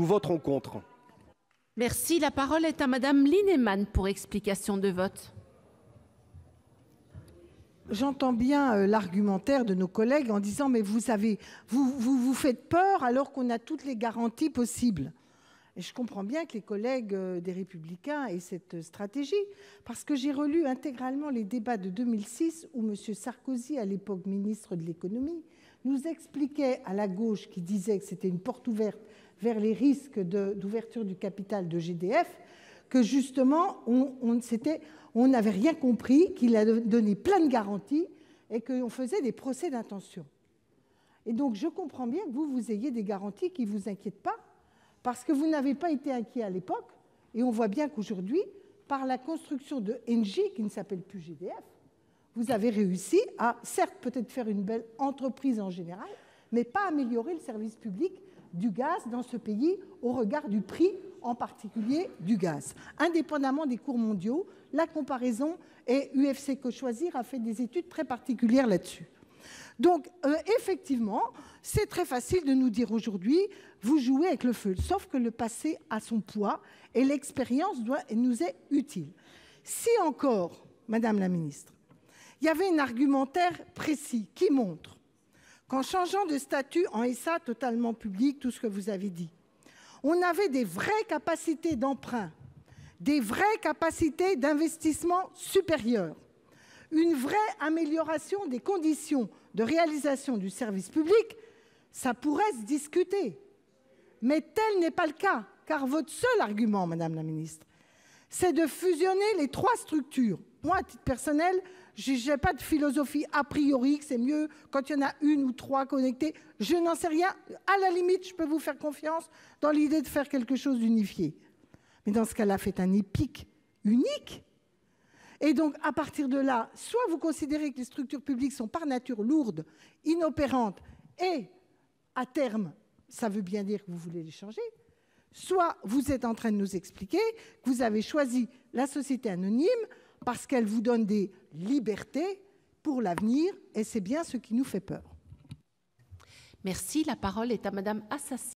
nous voterons contre. Merci. La parole est à Madame Lienemann pour explication de vote. J'entends bien l'argumentaire de nos collègues en disant mais vous faites peur alors qu'on a toutes les garanties possibles. Et je comprends bien que les collègues des Républicains aient cette stratégie, parce que j'ai relu intégralement les débats de 2006 où M. Sarkozy, à l'époque ministre de l'économie, nous expliquait à la gauche qui disait que c'était une porte ouverte vers les risques d'ouverture du capital de GDF, que justement on n'avait rien compris, qu'il a donné plein de garanties et qu'on faisait des procès d'intention. Et donc je comprends bien que vous ayez des garanties qui ne vous inquiètent pas, parce que vous n'avez pas été inquiet à l'époque, et on voit bien qu'aujourd'hui, par la construction de Engie, qui ne s'appelle plus GDF, vous avez réussi à, certes, peut-être faire une belle entreprise en général, mais pas améliorer le service public du gaz dans ce pays au regard du prix, en particulier du gaz. Indépendamment des cours mondiaux, la comparaison, et UFC Que Choisir a fait des études très particulières là-dessus. Donc, effectivement, c'est très facile de nous dire aujourd'hui, vous jouez avec le feu, sauf que le passé a son poids et l'expérience nous est utile. Si encore, Madame la Ministre, il y avait un argumentaire précis qui montre qu'en changeant de statut en SA totalement public, tout ce que vous avez dit, on avait des vraies capacités d'emprunt, des vraies capacités d'investissement supérieures, une vraie amélioration des conditions de réalisation du service public, ça pourrait se discuter. Mais tel n'est pas le cas, car votre seul argument, Madame la Ministre, c'est de fusionner les trois structures. Moi, à titre personnel, je n'ai pas de philosophie a priori que c'est mieux quand il y en a une ou trois connectées. Je n'en sais rien. À la limite, je peux vous faire confiance dans l'idée de faire quelque chose d'unifié. Mais dans ce cas-là, faites un EPIC unique. Et donc, à partir de là, soit vous considérez que les structures publiques sont par nature lourdes, inopérantes, et à terme, ça veut bien dire que vous voulez les changer, soit vous êtes en train de nous expliquer que vous avez choisi la société anonyme parce qu'elle vous donne des libertés pour l'avenir, et c'est bien ce qui nous fait peur. Merci. La parole est à Madame Assassi.